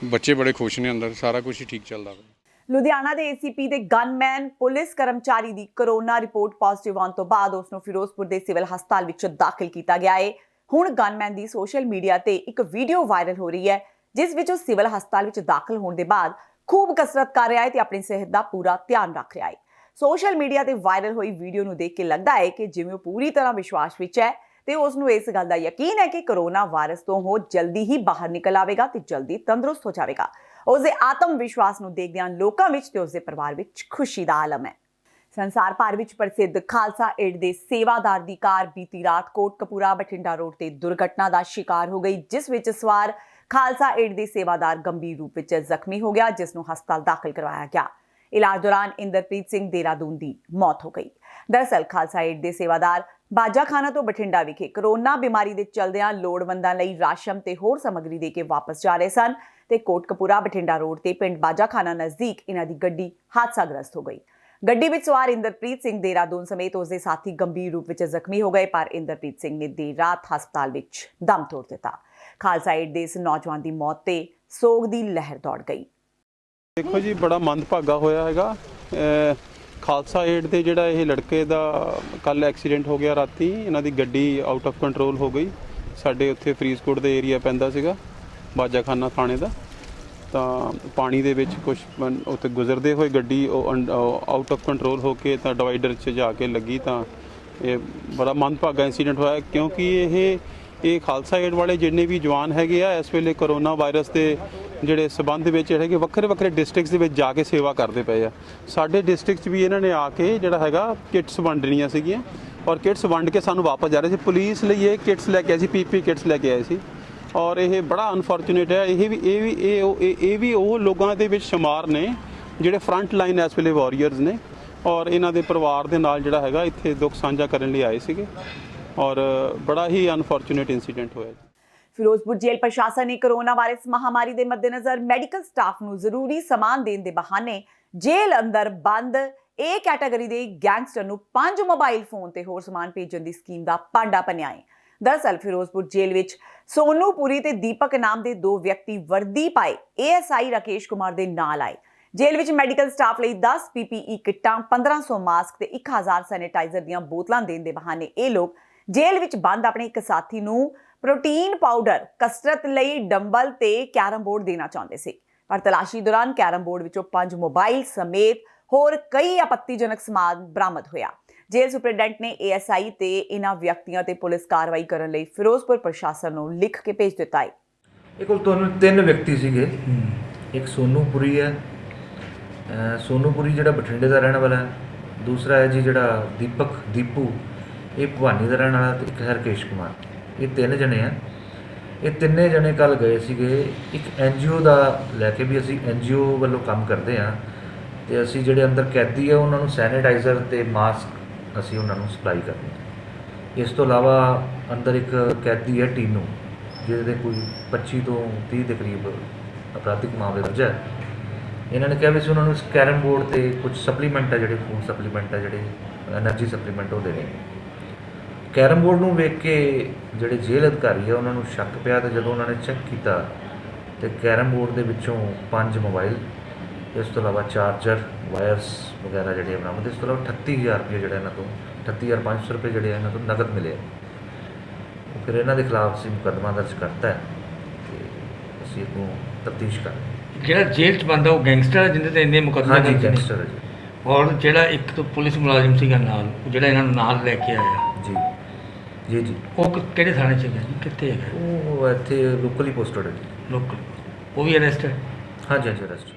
ਬੱਚੇ ਬੜੇ ਖੁਸ਼ ਨੇ, ਅੰਦਰ ਸਾਰਾ ਕੁਝ ਹੀ ਠੀਕ ਚੱਲਦਾ ਵਾ। ਲੁਧਿਆਣਾ ਦੇ ACP ਦੇ ਗਨਮੈਨ ਪੁਲਿਸ ਕਰਮਚਾਰੀ ਦੀ ਕੋਰੋਨਾ ਰਿਪੋਰਟ ਪੋਜ਼ਿਟਿਵ ਆਉਣ ਤੋਂ ਬਾਅਦ ਉਸ ਨੂੰ ਫਿਰੋਜ਼ਪੁਰ ਦੇ ਸਿਵਲ ਹਸਪਤਾਲ ਵਿੱਚ ਦਾਖਲ ਕੀਤਾ ਗਿਆ ਹੈ। ਹੁਣ ਗਨਮੈਨ ਦੀ ਸੋਸ਼ਲ ਮੀਡੀਆ ਤੇ ਇੱਕ ਵੀਡੀਓ ਵਾਇਰਲ ਹੋ ਰਹੀ ਹੈ, ਜਿਸ ਵਿੱਚ ਉਹ ਸਿਵਲ ਹਸਪਤਾਲ ਵਿੱਚ ਦਾਖਲ ਹੋਣ ਦੇ ਬਾਅਦ ਖੂਬ ਕਸਰਤ ਕਰ ਰਿਹਾ ਹੈ ਤੇ ਆਪਣੀ ਸਿਹਤ ਦਾ ਪੂਰਾ ਧਿਆਨ ਰੱਖ ਰਿਹਾ ਹੈ। ਸੋਸ਼ਲ ਮੀਡੀਆ ਤੇ ਵਾਇਰਲ ਹੋਈ ਵੀਡੀਓ ਨੂੰ ਦੇਖ ਕੇ ਲੱਗਦਾ ਹੈ ਕਿ ਜਿਵੇਂ ਉਹ ਪੂਰੀ ਤਰ੍ਹਾਂ ਵਿਸ਼ਵਾਸ ਵਿੱਚ ਹੈ ਤੇ ਉਸ ਨੂੰ ਇਸ ਗੱਲ ਦਾ ਯਕੀਨ ਹੈ ਕਿ ਕੋਰੋਨਾ ਵਾਇਰਸ ਤੋਂ ਉਹ ਜਲਦੀ ਹੀ ਬਾਹਰ ਨਿਕਲ ਆਵੇਗਾ ਤੇ ਜਲਦੀ ਤੰਦਰੁਸਤ ਹੋ ਜਾਵੇਗਾ। ਉਸ ਦੇ ਆਤਮ ਵਿਸ਼ਵਾਸ ਨੂੰ ਦੇਖਦਿਆਂ ਲੋਕਾਂ ਵਿੱਚ ਤੇ ਉਸ ਦੇ ਪਰਿਵਾਰ ਵਿੱਚ ਖੁਸ਼ੀ ਦਾ ਆਲਮ ਹੈ। ਸੰਸਾਰ ਭਰ ਵਿੱਚ ਪ੍ਰਸਿੱਧ ਖਾਲਸਾ ਏਡ ਦੇ ਸੇਵਾਦਾਰ ਦੀ ਕਾਰ ਬੀਤੀ ਰਾਤ ਕੋਟਕਪੂਰਾ ਬਠਿੰਡਾ ਰੋਡ ਤੇ ਦੁਰਘਟਨਾ ਦਾ ਸ਼ਿਕਾਰ ਹੋ ਗਈ, ਜਿਸ ਵਿੱਚ ਸਵਾਰ ਖਾਲਸਾ ਏਡ ਦੇ ਸੇਵਾਦਾਰ ਗੰਭੀਰ ਰੂਪ ਵਿੱਚ ਜ਼ਖਮੀ ਹੋ ਗਿਆ, ਜਿਸ ਨੂੰ ਹਸਪਤਾਲ ਦਾਖਲ ਕਰਵਾਇਆ ਗਿਆ। ਇਲਾਜ ਦੌਰਾਨ ਇੰਦਰਪ੍ਰੀਤ ਸਿੰਘ ਦੇਹਰਾਦੂਨ ਦੀ ਮੌਤ ਹੋ ਗਈ। ਦਰਅਸਲ ਖਾਲਸਾ ਏਡ ਦੇ ਸੇਵਾਦਾਰ ਬਾਜਾਖਾਨਾ ਤੋਂ ਬਠਿੰਡਾ ਵਿਖੇ ਕੋਰੋਨਾ ਬਿਮਾਰੀ ਦੇ ਚਲਦਿਆਂ ਲੋੜਵੰਦਾਂ ਲਈ ਰਾਸ਼ਨ ਤੇ ਹੋਰ ਸਮੱਗਰੀ ਦੇ ਕੇ ਵਾਪਸ ਜਾ ਰਹੇ ਸਨ ਤੇ ਕੋਟਕਪੂਰਾ ਬਠਿੰਡਾ ਰੋਡ ਤੇ ਪਿੰਡ ਬਾਜਾਖਾਨਾ ਨਜ਼ਦੀਕ ਇਹਨਾਂ ਦੀ ਗੱਡੀ ਹਾਦਸਾਗ੍ਰਸਤ ਹੋ ਗਈ। ਗੱਡੀ ਵਿੱਚ ਸਵਾਰ ਇੰਦਰਪ੍ਰੀਤ ਸਿੰਘ ਦੇਹਰਾਦੂਨ ਸਮੇਤ ਉਸ ਦੇ ਸਾਥੀ ਗੰਭੀਰ ਰੂਪ ਵਿੱਚ ਜ਼ਖਮੀ ਹੋ ਗਏ, ਪਰ ਇੰਦਰਪ੍ਰੀਤ ਸਿੰਘ ਨੇ ਦੇਰ ਰਾਤ ਹਸਪਤਾਲ ਵਿੱਚ ਦਮ ਤੋੜ ਦਿੱਤਾ। ਖਾਲਸਾ ਏਡ ਦੇ ਇਸ ਨੌਜਵਾਨ ਦੀ ਮੌਤ ਤੇ ਸੋਗ ਦੀ ਲਹਿਰ ਦੌੜ ਗਈ। ਦੇਖੋ ਜੀ, ਬੜਾ ਮੰਦਭਾਗਾ ਹੋਇਆ ਹੈਗਾ। ਖਾਲਸਾ ਏਡ ਦੇ ਜਿਹੜਾ ਇਹ ਲੜਕੇ ਦਾ ਕੱਲ ਐਕਸੀਡੈਂਟ ਹੋ ਗਿਆ ਰਾਤੀ। ਇਹਨਾਂ ਦੀ ਗੱਡੀ ਆਊਟ ਆਫ ਕੰਟਰੋਲ ਹੋ ਗਈ। ਸਾਡੇ ਉੱਥੇ ਫਰੀਦਕੋਟ ਦੇ ਏਰੀਆ ਪੈਂਦਾ ਸੀਗਾ, ਬਾਜਾਖਾਨਾ ਥਾਣੇ ਦਾ। ਤਾਂ ਪਾਣੀ ਦੇ ਵਿੱਚ ਕੁਝ ਉੱਥੇ ਗੁਜ਼ਰਦੇ ਹੋਏ ਗੱਡੀ ਆਊਟ ਆਫ ਕੰਟਰੋਲ ਹੋ ਕੇ ਤਾਂ ਡਿਵਾਈਡਰ 'ਚ ਜਾ ਕੇ ਲੱਗੀ। ਤਾਂ ਇਹ ਬੜਾ ਮੰਦਭਾਗਾ ਇੰਸੀਡੈਂਟ ਹੋਇਆ, ਕਿਉਂਕਿ ਇਹ ਖਾਲਸਾ ਏਡ ਵਾਲੇ ਜਿੰਨੇ ਵੀ ਜਵਾਨ ਹੈਗੇ ਆ ਇਸ ਵੇਲੇ ਕੋਰੋਨਾ ਵਾਇਰਸ ਦੇ ਜਿਹੜੇ ਸਬੰਧ ਵਿੱਚ ਜਿਹੜੇ ਕਿ ਵੱਖਰੇ ਵੱਖਰੇ ਡਿਸਟ੍ਰਿਕਟਸ ਦੇ ਵਿੱਚ ਜਾ ਕੇ ਸੇਵਾ ਕਰਦੇ ਪਏ ਆ। ਸਾਡੇ ਡਿਸਟ੍ਰਿਕਟ 'ਚ ਵੀ ਇਹਨਾਂ ਨੇ ਆ ਕੇ ਜਿਹੜਾ ਹੈਗਾ ਕਿਟਸ ਵੰਡਣੀਆਂ ਸੀਗੀਆਂ, ਔਰ ਕਿਟਸ ਵੰਡ ਕੇ ਸਾਨੂੰ ਵਾਪਸ ਜਾ ਰਹੇ ਸੀ। ਪੁਲਿਸ ਲਈ ਇਹ ਕਿਟਸ ਲੈ ਕੇ ਆਏ ਸੀ, PP ਕਿਟਸ ਲੈ ਕੇ ਆਏ ਸੀ। ਔਰ ਇਹ ਬੜਾ ਅਨਫੋਰਚੂਨੇਟ ਹੈ। ਇਹ ਵੀ ਉਹ ਲੋਕਾਂ ਦੇ ਵਿੱਚ ਸ਼ੁਮਾਰ ਨੇ ਜਿਹੜੇ ਫਰੰਟ ਲਾਈਨ ਇਸ ਵੇਲੇ ਵਾਰੀਅਰਸ ਨੇ, ਔਰ ਇਹਨਾਂ ਦੇ ਪਰਿਵਾਰ ਦੇ ਨਾਲ ਜਿਹੜਾ ਹੈਗਾ ਇੱਥੇ ਦੁੱਖ ਸਾਂਝਾ ਕਰਨ ਲਈ ਆਏ ਸੀਗੇ। ਔਰ ਬੜਾ ਹੀ ਅਨਫੋਰਚੂਨੇਟ ਇੰਸੀਡੈਂਟ ਹੋਇਆ। ਫਿਰੋਜ਼ਪੁਰ ਜੇਲ੍ਹ ਪ੍ਰਸ਼ਾਸਨ ਨੇ ਕੋਰੋਨਾ ਵਾਇਰਸ ਮਹਾਮਾਰੀ ਦੇ ਮੱਦੇਨਜ਼ਰ ਮੈਡੀਕਲ ਸਟਾਫ ਨੂੰ ਜ਼ਰੂਰੀ ਸਮਾਨ ਦੇਣ ਦੇ ਬਹਾਨੇ ਜੇਲ੍ਹ ਅੰਦਰ ਬੰਦ A ਕੈਟਾਗਰੀ ਦੇ ਗੈਂਗਸਟਰ ਨੂੰ 5 ਮੋਬਾਈਲ ਫੋਨ ਤੇ ਹੋਰ ਸਮਾਨ ਭੇਜਣ ਦੀ ਸਕੀਮ ਦਾ ਪਾਂਡਾ ਭੰਨਿਆ ਹੈ। ਦਰਅਸਲ ਫਿਰੋਜ਼ਪੁਰ ਜੇਲ੍ਹ ਵਿੱਚ ਸੋਨੂ ਪੁਰੀ ਤੇ ਦੀਪਕ ਨਾਮ ਦੇ 2 ਵਿਅਕਤੀ ਵਰਦੀ ਪਾਏ ASI ਰਾਕੇਸ਼ ਕੁਮਾਰ ਦੇ ਨਾਲ ਆਏ। ਜੇਲ੍ਹ ਵਿੱਚ ਮੈਡੀਕਲ ਸਟਾਫ ਲਈ 10 PPE ਕਿੱਟਾਂ, 1500 ਮਾਸਕ ਤੇ 1000 ਸੈਨੀਟਾਈਜ਼ਰ ਦੀਆਂ ਬੋਤਲਾਂ ਦੇਣ ਦੇ ਬਹਾਨੇ ਇਹ ਲੋਕ ਜੇਲ੍ਹ ਵਿੱਚ ਬੰਦ ਆਪਣੇ ਇੱਕ ਸਾਥੀ ਨੂੰ ਪ੍ਰੋਟੀਨ ਪਾਊਡਰ, ਕਸਰਤ ਲਈ ਡੰਬਲ ਤੇ ਕੈਰਮ ਬੋਰਡ ਦੇਣਾ ਚਾਹੁੰਦੇ ਸੀ। ਪਰ ਤਲਾਸ਼ੀ ਦੌਰਾਨ ਕੈਰਮ ਬੋਰਡ ਵਿੱਚੋਂ 5 ਮੋਬਾਈਲ ਸਮੇਤ ਹੋਰ ਕਈ ਆਪੱਤੀਜਨਕ ਸਮਾਨ ਬਰਾਮਦ ਹੋਇਆ। ਜੇਲ੍ਹ ਸੁਪਰਡੈਂਟ ਨੇ ASI ਤੇ ਇਹਨਾਂ ਵਿਅਕਤੀਆਂ ਤੇ ਪੁਲਿਸ ਕਾਰਵਾਈ ਕਰਨ ਲਈ ਫਿਰੋਜ਼ਪੁਰ ਪ੍ਰਸ਼ਾਸਨ ਨੂੰ ਲਿਖ ਕੇ ਭੇਜ ਦਿੱਤਾ ਹੈ। ਇਹ ਕੋਲ ਤੁਹਾਨੂੰ 3 ਵਿਅਕਤੀ ਸੀਗੇ। ਇੱਕ ਸੋਨੂਪੁਰੀ ਹੈ, ਸੋਨੂਪੁਰੀ ਜਿਹੜਾ ਬਠਿੰਡੇ ਦਾ ਰਹਿਣ ਵਾਲਾ ਹੈ। ਦੂਸਰਾ ਹੈ ਜੀ ਜਿਹੜਾ ਦੀਪੂ, ਇਹ ਭਵਾਨੀ ਦਾ ਰਹਿਣ ਵਾਲਾ, ਤੇ ਇੱਕ ਹਰਕੇਸ਼ ਕੁਮਾਰ। ਇਹ 3 ਜਣੇ ਆ। ਇਹ ਤਿੰਨੇ ਜਣੇ ਕੱਲ੍ਹ ਗਏ ਸੀਗੇ ਇੱਕ NGO ਦਾ ਲੈ ਕੇ, ਵੀ ਅਸੀਂ NGO ਵੱਲੋਂ ਕੰਮ ਕਰਦੇ ਹਾਂ ਤੇ ਅਸੀਂ ਜਿਹੜੇ ਅੰਦਰ ਕੈਦੀ ਆ ਉਹਨਾਂ ਨੂੰ ਸੈਨੀਟਾਈਜ਼ਰ ਤੇ ਮਾਸਕ ਅਸੀਂ ਉਹਨਾਂ ਨੂੰ ਸਪਲਾਈ ਕਰਦੇ ਹਾਂ। ਇਸ ਤੋਂ ਇਲਾਵਾ ਅੰਦਰ ਇੱਕ ਕੈਦੀ ਹੈ ਟੀਨੂ, ਜਿਹਦੇ ਕੋਈ 25 ਤੋਂ 30 ਦੇ ਕਰੀਬ ਅਪਰਾਧਿਕ ਮਾਮਲੇ ਦਰਜ ਹੈ। ਇਹਨਾਂ ਨੇ ਕਿਹਾ ਵੀ ਅਸੀਂ ਉਹਨਾਂ ਨੂੰ ਕੈਰਮ ਬੋਰਡ ਤੇ ਕੁਝ ਸਪਲੀਮੈਂਟ ਹੈ, ਜਿਹੜੇ ਫੂਡ ਸਪਲੀਮੈਂਟ ਹੈ, ਜਿਹੜੇ ਐਨਰਜੀ ਸਪਲੀਮੈਂਟ ਉਹ ਦੇਣੇ। ਕੈਰਮ ਬੋਰਡ ਨੂੰ ਵੇਖ ਕੇ ਜਿਹੜੇ ਜੇਲ੍ਹ ਅਧਿਕਾਰੀ ਆ ਉਹਨਾਂ ਨੂੰ ਸ਼ੱਕ ਪਿਆ, ਤੇ ਜਦੋਂ ਉਹਨਾਂ ਨੇ ਚੈੱਕ ਕੀਤਾ ਤੇ ਕੈਰਮ ਬੋਰਡ ਦੇ ਵਿੱਚੋਂ 5 ਮੋਬਾਈਲ, ਇਸ ਤੋਂ ਇਲਾਵਾ ਚਾਰਜਰ, ਵਾਇਰਸ ਵਗੈਰਾ ਜਿਹੜੇ ਬਰਾਮਦ। ਇਸ ਤੋਂ ਇਲਾਵਾ 38000 ਰੁਪਏ ਜਿਹੜਾ ਇਹਨਾਂ ਤੋਂ 38500 ਰੁਪਏ ਜਿਹੜੇ ਇਹਨਾਂ ਤੋਂ ਨਗਦ ਮਿਲੇ। ਫਿਰ ਇਹਨਾਂ ਦੇ ਖਿਲਾਫ ਅਸੀਂ ਮੁਕੱਦਮਾ ਦਰਜ ਕਰਤਾ ਤੇ ਅਸੀਂ ਇਹਨੂੰ ਤਫਤੀਸ਼ ਕਰ ਰਹੇ ਹਾਂ। ਜਿਹੜਾ ਜੇਲ੍ਹ 'ਚ ਬੰਦਾ ਉਹ ਗੈਂਗਸਟਰ ਹੈ ਜਿਹਦੇ ਤੇ ਇੰਨੇ ਮੁਕੱਦਮੇ ਹਾਂਜੀ ਗੈਂਗਸਟਰ ਹੈ ਜੀ। ਔਰ ਜਿਹੜਾ ਇੱਕ ਤੋਂ ਪੁਲਿਸ ਮੁਲਾਜ਼ਮ ਸੀਗਾ ਨਾਲ, ਜਿਹੜਾ ਇਹਨਾਂ ਨੂੰ ਨਾਲ ਲੈ ਕੇ ਆਇਆ ਜੀ ਜੀ ਜੀ, ਉਹ ਕਿਹੜੇ ਥਾਣੇ 'ਚ ਹੈਗਾ ਜੀ, ਕਿੱਥੇ ਹੈਗਾ? ਉਹ ਇੱਥੇ ਲੋਕਲੀ ਪੋਸਟਡ ਹੈ ਜੀ। ਲੋਕਲ, ਉਹ ਵੀ ਅਰੈਸਟ ਹੈ? ਹਾਂਜੀ ਹਾਂਜੀ, ਅਰੈਸਟ।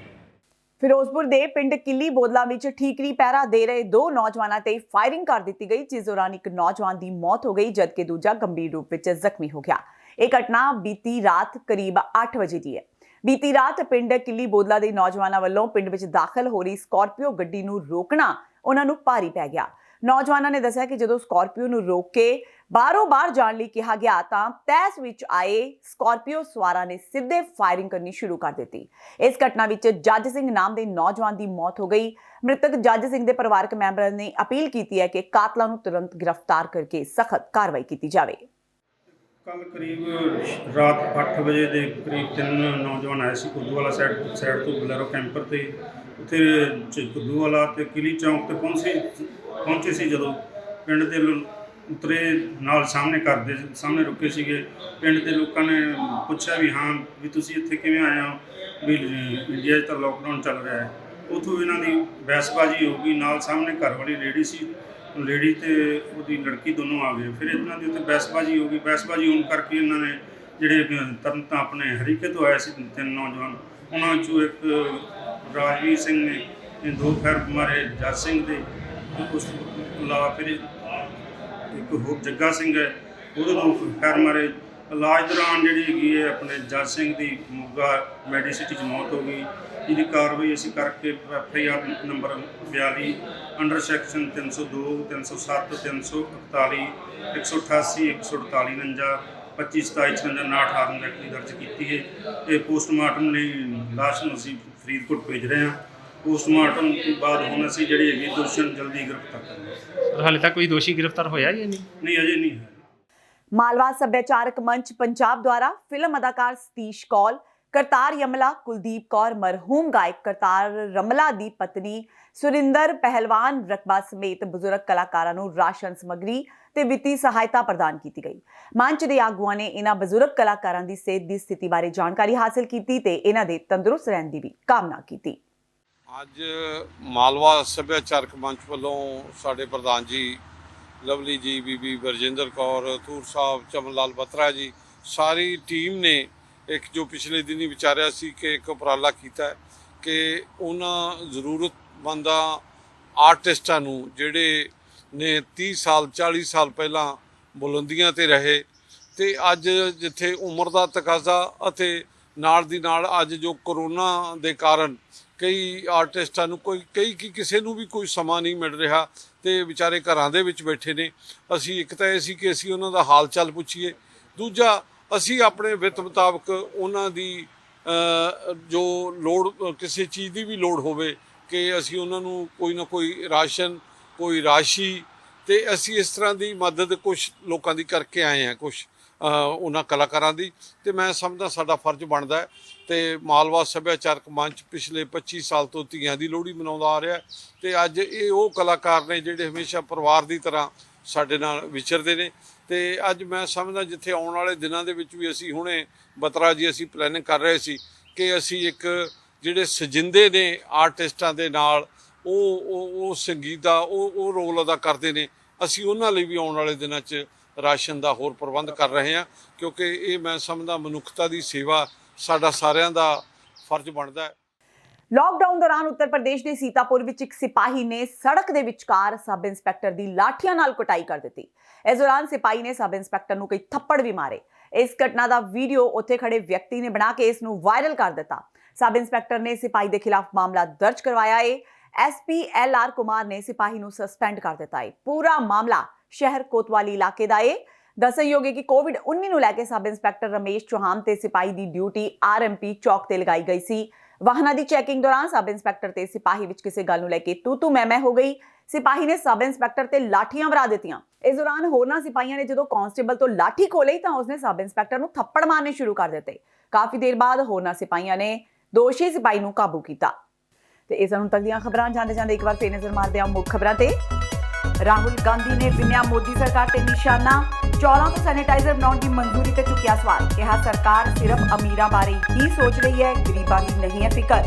ਫਿਰੋਜ਼ਪੁਰ ਦੇ ਪਿੰਡ ਕਿੱਲੀ ਬੋਦਲਾ ਵਿੱਚ ਠੀਕਰੀ ਪਹਿਰਾ ਦੇ ਰਹੇ 2 ਨੌਜਵਾਨਾਂ ਤੇ ਫਾਇਰਿੰਗ ਕਰ ਦਿੱਤੀ ਗਈ, ਜਿਸ ਦੌਰਾਨ ਇੱਕ ਨੌਜਵਾਨ ਦੀ ਮੌਤ ਹੋ ਗਈ ਜਦਕਿ ਦੂਜਾ ਗੰਭੀਰ ਰੂਪ ਵਿੱਚ ਜ਼ਖਮੀ ਹੋ ਗਿਆ। ਇਹ ਘਟਨਾ ਬੀਤੀ ਰਾਤ ਕਰੀਬ 8 ਵਜੇ ਦੀ ਹੈ। ਬੀਤੀ ਰਾਤ ਪਿੰਡ ਕਿੱਲੀ ਬੋਦਲਾ ਦੇ ਨੌਜਵਾਨਾਂ ਵੱਲੋਂ ਪਿੰਡ ਵਿੱਚ ਦਾਖਲ ਹੋ ਰਹੀ ਸਕਾਰਪੀਓ ਗੱਡੀ ਨੂੰ ਰੋਕਣਾ ਉਹਨਾਂ ਨੂੰ ਭਾਰੀ ਪੈ ਗਿਆ। ਨੌਜਵਾਨਾਂ ਨੇ ਦੱਸਿਆ ਕਿ ਜਦੋਂ ਸਕਾਰਪੀਓ ਨੂੰ ਰੋਕ ਕੇ ਬਾਹਰ ਜਾਣ ਲਈ ਕਿਹਾ ਗਿਆ ਤਾਂ ਤਹਿਸ ਵਿੱਚ ਆਏ ਸਕਾਰਪੀਓ ਸਵਾਰਾਂ ਨੇ ਸਿੱਧੇ ਫਾਇਰਿੰਗ ਕਰਨੀ ਸ਼ੁਰੂ ਕਰ ਦਿੱਤੀ। ਇਸ ਘਟਨਾ ਵਿੱਚ ਜੱਜ ਸਿੰਘ ਨਾਮ ਦੇ ਨੌਜਵਾਨ ਦੀ ਮੌਤ ਹੋ ਗਈ। ਮ੍ਰਿਤਕ ਜੱਜ ਸਿੰਘ ਦੇ ਪਰਿਵਾਰਕ ਮੈਂਬਰਾਂ ਨੇ ਅਪੀਲ ਕੀਤੀ ਹੈ ਕਿ ਕਾਤਲਾਂ ਨੂੰ ਤੁਰੰਤ ਗ੍ਰਿਫਤਾਰ ਕਰਕੇ ਸਖਤ ਕਾਰਵਾਈ ਕੀਤੀ ਜਾਵੇ। ਕੱਲ ਕਰੀਬ ਰਾਤ 8 ਵਜੇ ਦੇ ਕਰੀਬ 3 ਨੌਜਵਾਨ ਆਏ ਸੀ ਕੁੱਦੂਵਾਲਾ ਸਾਈਡ ਤੋਂ ਬਲੈਰੋ ਕੈਂਪਰ ਤੇ। ਉੱਥੇ ਕੁੱਦੂਵਾਲਾ ਤੇ ਕਿਲੀ ਚੌਂਕ ਤੇ ਪਹੁੰਚੇ ਸੀ। ਜਦੋਂ ਪਿੰਡ ਦੇ ਉਤਰੇ ਨਾਲ ਸਾਹਮਣੇ ਘਰ ਦੇ ਸਾਹਮਣੇ ਰੁਕੇ ਸੀਗੇ। ਪਿੰਡ ਦੇ ਲੋਕਾਂ ਨੇ ਪੁੱਛਿਆ ਵੀ ਹਾਂ ਵੀ ਤੁਸੀਂ ਇੱਥੇ ਕਿਵੇਂ ਆਏ ਹੋ, ਵੀ ਇੰਡੀਆ 'ਚ ਤਾਂ ਲੋਕਡਾਊਨ ਚੱਲ ਰਿਹਾ ਹੈ। ਉੱਥੋਂ ਇਹਨਾਂ ਦੀ ਬਹਿਸਬਾਜ਼ੀ ਹੋ ਗਈ। ਨਾਲ ਸਾਹਮਣੇ ਘਰ ਵਾਲੀ ਲੇਡੀ ਸੀ, ਲੇਡੀ ਤੇ ਉਹਦੀ ਲੜਕੀ ਦੋਨੋਂ ਆ ਗਏ। ਫਿਰ ਇਹਨਾਂ ਦੀ ਉੱਥੇ ਬਹਿਸਬਾਜ਼ੀ ਹੋ ਗਈ। ਬਹਿਸਬਾਜ਼ੀ ਹੋਣ ਕਰਕੇ ਇਹਨਾਂ ਨੇ ਜਿਹੜੇ ਤਰਨਤਾਰਨ ਆਪਣੇ ਹਰੀਕੇ ਤੋਂ ਆਏ ਸੀ 3 ਨੌਜਵਾਨ, ਉਹਨਾਂ ਵਿੱਚੋਂ ਇੱਕ ਰਾਜਵੀਰ ਸਿੰਘ ਨੇ 2 ਫਾਇਰ ਮਾਰੇ ਜੱਜ ਸਿੰਘ ਦੇ। ਉਸ ਤੋਂ ਇਲਾਵਾ ਫਿਰ ਇੱਕ ਹੋਰ ਜੱਗਾ ਸਿੰਘ ਹੈ, ਉਹਦੇ 2 ਫਾਇਰ ਮਾਰੇ। ਇਲਾਜ ਦੌਰਾਨ ਜਿਹੜੀ ਹੈਗੀ ਹੈ ਆਪਣੇ ਜੱਜ ਸਿੰਘ ਦੀ ਮੋਗਾ ਮੈਡੀਸਿਟੀ 'ਚ ਮੌਤ ਹੋ ਗਈ। ਜਿਹਦੀ ਕਾਰਵਾਈ ਅਸੀਂ ਕਰਕੇ FIR number 42 under section 302, 307, 341, 188, 148, 49, 25, 27, 56, 59 act ਦਰਜ ਕੀਤੀ ਹੈ। ਇਹ ਪੋਸਟਮਾਰਟਮ ਲਈ ਲਾਸ਼ ਨੂੰ ਅਸੀਂ ਫਰੀਦਕੋਟ ਭੇਜ ਰਹੇ ਹਾਂ। ਪੋਸਟਮਾਰਟਮ ਤੋਂ ਬਾਅਦ ਹੁਣ ਅਸੀਂ ਜਿਹੜੀ ਹੈਗੀ ਦੋਸ਼ੀ ਨੂੰ ਜਲਦੀ ਗ੍ਰਿਫਤਾਰ ਕਰਾਂਗੇ। ਹਾਲੇ ਤੱਕ ਕੋਈ ਦੋਸ਼ੀ ਗ੍ਰਿਫਤਾਰ ਹੋਇਆ ਜਾਂ ਨਹੀਂ? ਨਹੀਂ, ਅਜੇ ਨਹੀਂ ਹੈ। ਮਾਲਵਾ ਸੱਭਿਆਚਾਰਕ ਮੰਚ ਪੰਜਾਬ ਦੁਆਰਾ ਫਿਲਮ ਅਦਾਕਾਰ ਸਤੀਸ਼ ਕੌਲ, ਕਰਤਾਰ ਯਮਲਾ, ਕੁਲਦੀਪ ਕੌਰ, ਮਰਹੂਮ ਗਾਇਕ ਕਰਤਾਰ ਰਮਲਾ ਦੀ ਪਤਨੀ ਸੁਰਿੰਦਰ ਪਹਿਲਵਾਨ ਰਕਬਾ ਸਮੇਤ ਬਜ਼ੁਰਗ ਕਲਾਕਾਰਾਂ ਨੂੰ ਰਾਸ਼ਨ ਸਮੱਗਰੀ ਤੇ ਵਿੱਤੀ ਸਹਾਇਤਾ ਪ੍ਰਦਾਨ ਕੀਤੀ ਗਈ। ਮੰਚ ਦੇ ਆਗੂਆਂ ਨੇ ਇਹਨਾਂ ਬਜ਼ੁਰਗ ਕਲਾਕਾਰਾਂ ਦੀ ਸਿਹਤ ਦੀ ਸਥਿਤੀ ਬਾਰੇ ਜਾਣਕਾਰੀ ਹਾਸਲ ਕੀਤੀ ਤੇ ਇਹਨਾਂ ਦੇ ਤੰਦਰੁਸਤ ਰਹਿਣ ਦੀ ਵੀ ਕਾਮਨਾ ਕੀਤੀ। ਅੱਜ ਮਾਲਵਾ ਸੱਭਿਆਚਾਰਕ ਮੰਚ ਵੱਲੋਂ ਸਾਡੇ ਪ੍ਰਧਾਨ ਜੀ ਲਵਲੀ ਜੀ, ਬੀਬੀ ਬਰਜਿੰਦਰ ਕੌਰ, ਥੂਰ ਸਾਹਿਬ, ਚਮਨ ਲਾਲ ਬਤਰਾ ਜੀ, ਸਾਰੀ ਟੀਮ ਨੇ ਇੱਕ ਜੋ ਪਿਛਲੇ ਦਿਨੀ ਵਿਚਾਰਿਆ ਸੀ ਕਿ ਇੱਕ ਉਪਰਾਲਾ ਕੀਤਾ ਹੈ ਕਿ ਉਹਨਾਂ ਜ਼ਰੂਰਤਮੰਦਾਂ ਆਰਟਿਸਟਾਂ ਨੂੰ ਜਿਹੜੇ ਨੇ 30 ਸਾਲ 40 ਸਾਲ ਪਹਿਲਾਂ ਬੁਲੰਦੀਆਂ ਤੇ ਰਹੇ ਤੇ ਅੱਜ ਜਿੱਥੇ ਉਮਰ ਦਾ ਤਕਾਜ਼ਾ ਅਤੇ ਨਾਲ ਦੀ ਨਾਲ ਅੱਜ ਜੋ ਕਰੋਨਾ ਦੇ ਕਾਰਨ ਕਈ ਆਰਟਿਸਟਾਂ ਨੂੰ ਕਿਸੇ ਨੂੰ ਵੀ ਕੋਈ ਸਮਾਂ ਨਹੀਂ ਮਿਲ ਰਿਹਾ ਤੇ ਵਿਚਾਰੇ ਘਰਾਂ ਦੇ ਵਿੱਚ ਬੈਠੇ ਨੇ। ਅਸੀਂ ਇੱਕ ਤਾਂ ਇਹ ਸੀ ਕਿ ਅਸੀਂ ਉਹਨਾਂ ਦਾ ਹਾਲ ਚਾਲ ਪੁੱਛੀਏ, ਦੂਜਾ ਅਸੀਂ ਆਪਣੇ ਵਿੱਤ ਮੁਤਾਬਕ ਉਹਨਾਂ ਦੀ ਜੋ ਲੋੜ ਕਿਸੇ ਚੀਜ਼ ਦੀ ਵੀ ਲੋੜ ਹੋਵੇ ਕਿ ਅਸੀਂ ਉਹਨਾਂ ਨੂੰ ਕੋਈ ਨਾ ਕੋਈ ਰਾਸ਼ਨ, ਕੋਈ ਰਾਸ਼ੀ ਤੇ ਅਸੀਂ ਇਸ ਤਰ੍ਹਾਂ ਦੀ ਮਦਦ ਕੁਝ ਲੋਕਾਂ ਦੀ ਕਰਕੇ ਆਏ ਹਾਂ। ਕੁਝ ਉਹਨਾਂ ਕਲਾਕਾਰਾਂ ਦੀ। ਤੇ ਮੈਂ ਸਮਝਦਾ ਸਾਡਾ ਫਰਜ਼ ਬਣਦਾ ਹੈ ਤੇ ਮਾਲਵਾ ਸੱਭਿਆਚਾਰਕ ਮੰਚ ਪਿਛਲੇ 25 ਸਾਲ ਤੋਂ ਧੀਆਂ ਦੀ ਲੋਹੜੀ ਮਨਾਉਂਦਾ ਆ ਰਿਹਾ ਤੇ ਅੱਜ ਇਹ ਉਹ ਕਲਾਕਾਰ ਨੇ ਜਿਹੜੇ ਹਮੇਸ਼ਾ ਪਰਿਵਾਰ ਦੀ ਤਰ੍ਹਾਂ ਸਾਡੇ ਨਾਲ ਵਿਚਰਦੇ ਨੇ। ਤੇ ਅੱਜ ਮੈਂ ਸਮਝਦਾ ਜਿੱਥੇ ਆਉਣ ਵਾਲੇ ਦਿਨਾਂ ਦੇ ਵਿੱਚ ਵੀ ਅਸੀਂ ਹੁਣੇ ਬਤਰਾ ਜੀ ਅਸੀਂ ਪਲੈਨਿੰਗ ਕਰ ਰਹੇ ਸੀ ਕਿ ਅਸੀਂ ਇੱਕ ਜਿਹੜੇ ਸਜਿੰਦੇ ਨੇ ਆਰਟਿਸਟਾਂ ਦੇ ਨਾਲ ਉਹ ਸੰਗੀਤ ਦਾ ਉਹ ਰੋਲ ਅਦਾ ਕਰਦੇ ਨੇ, ਅਸੀਂ ਉਹਨਾਂ ਲਈ ਵੀ ਆਉਣ ਵਾਲੇ ਦਿਨਾਂ 'ਚ ਰਾਸ਼ਨ ਦਾ ਹੋਰ ਪ੍ਰਬੰਧ ਕਰ ਰਹੇ ਹਾਂ ਕਿਉਂਕਿ ਇਹ ਮੈਂ ਸਮਝਦਾ ਮਨੁੱਖਤਾ ਦੀ ਸੇਵਾ ਸਾਡਾ ਸਾਰਿਆਂ ਦਾ ਫਰਜ਼ ਬਣਦਾ ਹੈ। ਲੌਕਡਾਊਨ ਦੌਰਾਨ ਉੱਤਰ ਪ੍ਰਦੇਸ਼ ਦੇ ਸੀਤਾਪੁਰ ਵਿੱਚ ਇੱਕ ਸਿਪਾਹੀ ਨੇ ਸੜਕ ਦੇ ਵਿਚਕਾਰ ਸਬ ਇੰਸਪੈਕਟਰ ਦੀ ਲਾਠੀਆਂ ਨਾਲ ਕੁਟਾਈ ਕਰ ਦਿੱਤੀ। ਇਸ ਦੌਰਾਨ ਸਿਪਾਹੀ ਨੇ ਸਬ ਇੰਸਪੈਕਟਰ ਨੂੰ ਕਈ ਥੱਪੜ ਵੀ ਮਾਰੇ। ਇਸ ਘਟਨਾ ਦਾ ਵੀਡੀਓ ਉੱਥੇ ਖੜੇ ਵਿਅਕਤੀ ਨੇ ਬਣਾ ਕੇ ਇਸ ਨੂੰ ਵਾਇਰਲ ਕਰ ਦਿੱਤਾ। ਸਬ ਇੰਸਪੈਕਟਰ ਨੇ ਸਿਪਾਹੀ ਦੇ ਖਿਲਾਫ ਮਾਮਲਾ ਦਰਜ ਕਰਵਾਇਆ ਹੈ। ਐਸਪੀ LR ਕੁਮਾਰ ਨੇ ਸਿਪਾਹੀ ਨੂੰ ਸਸਪੈਂਡ ਕਰ ਦਿੱਤਾ ਹੈ। ਪੂਰਾ ਮਾਮਲਾ ਸ਼ਹਿਰ ਕੋਤਵਾਲੀ ਇਲਾਕੇ ਦਾ ਹੈ। ਦੱਸਣਯੋਗ ਹੈ ਕਿ ਕੋਵਿਡ-19 ਨੂੰ ਲੈ ਕੇ ਸਬ ਇੰਸਪੈਕਟਰ ਰਮੇਸ਼ ਚੌਹਾਨ ਤੇ ਸਿਪਾਹੀ ਦੀ ਡਿਊਟੀ RMP ਚੌਕ ਤੇ ਲਗਾਈ ਗਈ ਸੀ। ਵਾਹਨਾਂ ਦੀ ਚੈਕਿੰਗ ਦੌਰਾਨ ਸਬ ਇੰਸਪੈਕਟਰ ਤੇ ਸਿਪਾਹੀ ਵਿੱਚ ਕਿਸੇ ਗੱਲ ਨੂੰ ਲੈ ਕੇ ਤੂ ਮੈਂ ਹੋ ਗਈ। ਸਿਪਾਹੀ ਨੇ ਸਬ ਇੰਸਪੈਕਟਰ ਤੇ ਲਾਠੀਆਂ ਵਰਾ ਦਿੱਤੀਆਂ। ਇਸ ਦੌਰਾਨ ਹੋਰਨਾਂ ਸਿਪਾਹੀਆਂ ਨੇ ਜਦੋਂ ਕਾਂਸਟੇਬਲ ਤੋਂ ਲਾਠੀ ਖੋਹ ਲਈ ਤਾਂ ਉਸਨੇ ਸਬ ਇੰਸਪੈਕਟਰ ਨੂੰ ਥੱਪੜ ਮਾਰਨੇ ਸ਼ੁਰੂ ਕਰ ਦਿੱਤੇ। ਕਾਫੀ ਦੇਰ ਬਾਅਦ ਹੋਰਨਾਂ ਸਿਪਾਹੀਆਂ ਨੇ ਦੋਸ਼ੀ ਸਿਪਾਹੀ ਨੂੰ ਕਾਬੂ ਕੀਤਾ। ਤੇ ਇਸ ਨੂੰ ਤੱਕ ਦੀਆਂ ਖਬਰਾਂ ਜਾਂਦੇ ਇੱਕ ਵਾਰ ਫੇਰ ਨਜ਼ਰ ਮਾਰਦੇ ਹਾਂ ਮੁੱਖ ਖਬਰਾਂ ਤੇ। ਰਾਹੁਲ ਗਾਂਧੀ ਨੇ ਵਿਨਿਆ ਮੋਦੀ ਸਰਕਾਰ ਤੇ ਨਿਸ਼ਾਨਾ। ਚੌਲਾਂ ਤੋਂ ਸੈਨੀਟਾਈਜ਼ਰ ਬਣਾਉਣ ਦੀ ਮਨਜ਼ੂਰੀ ਤੇ ਚੁੱਕਿਆ ਸਵਾਲ। ਕਿਹਾ ਸਰਕਾਰ ਸਿਰਫ ਅਮੀਰਾਂ ਬਾਰੇ ਹੀ ਸੋਚ ਰਹੀ ਹੈ, ਗਰੀਬਾਂ ਦੀ ਨਹੀਂ ਹੈ ਫਿਕਰ।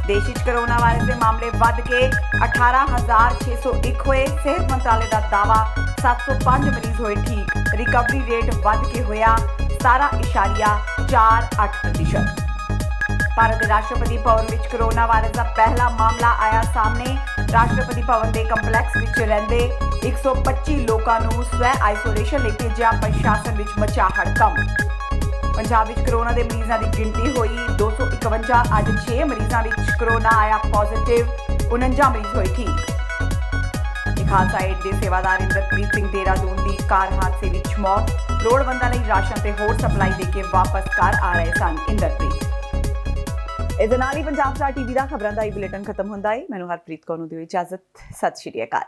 ਦੇਸ਼ ਵਿੱਚ ਕੋਰੋਨਾ ਵਾਇਰਸ ਦੇ ਮਾਮਲੇ ਵੱਧ ਕੇ 18,601 ਹੋਏ। ਸਿਹਤ ਮੰਤਰਾਲੇ ਦਾ ਦਾਅਵਾ 705 ਮਰੀਜ਼ ਹੋਏ ਠੀਕ। ਰਿਕਵਰੀ ਰੇਟ ਵੱਧ ਕੇ ਹੋਇਆ 17.48%। ਭਾਰਤ ਦੇ ਰਾਸ਼ਟਰਪਤੀ ਭਵਨ ਵਿੱਚ ਕੋਰੋਨਾ ਵਾਇਰਸ ਦਾ ਪਹਿਲਾ ਮਾਮਲਾ ਆਇਆ ਸਾਹਮਣੇ। ਰਾਸ਼ਟਰਪਤੀ ਭਵਨ ਦੇ ਕੰਪਲੈਕਸ ਵਿੱਚ ਰਹਿੰਦੇ 125 ਲੋਕਾਂ ਨੂੰ ਸਵੈ ਆਈਸੋਲੇਸ਼ਨ ਲਈ ਭੇਜਿਆ। ਪ੍ਰਸ਼ਾਸਨ ਵਿੱਚ ਮਚਾ ਹੜਕੰਪ। ਪੰਜਾਬ ਵਿੱਚ ਕੋਰੋਨਾ ਦੇ ਮਰੀਜ਼ਾਂ ਦੀ ਗਿਣਤੀ ਹੋਈ 251। ਅੱਜ 6 ਮਰੀਜ਼ਾਂ ਵਿੱਚ ਕੋਰੋਨਾ ਆਇਆ ਪੋਜ਼ਿਟਿਵ। 49 ਮਰੀਜ਼ ਹੋਏ ਠੀਕ। ਖਾਲਸਾ ਏਡ ਦੇ ਸੇਵਾਦਾਰ ਇੰਦਰਪ੍ਰੀਤ ਸਿੰਘ ਦੇਹਰਾਦੂਨ ਦੀ ਕਾਰ ਹਾਦਸੇ ਵਿੱਚ ਮੌਤ। ਲੋੜਵੰਦਾਂ ਲਈ ਰਾਸ਼ਨ ਤੇ ਹੋਰ ਸਪਲਾਈ ਦੇ ਕੇ ਵਾਪਸ ਘਰ ਆ ਰਹੇ ਸਨ ਇੰਦਰਪ੍ਰੀਤ। ਇਸ ਦੇ ਨਾਲ ਹੀ ਪੰਜਾਬ ਸਟਾਰ TV ਦਾ ਖਬਰਾਂ ਦਾ ਇਹ ਬੁਲੇਟਿਨ ਖਤਮ ਹੁੰਦਾ ਹੈ। ਮੈਨੂੰ ਹਰਪ੍ਰੀਤ ਕੌਰ ਨੂੰ ਦਿਓ ਇਜਾਜ਼ਤ। ਸਤਿ ਸ਼੍ਰੀ ਅਕਾਲ।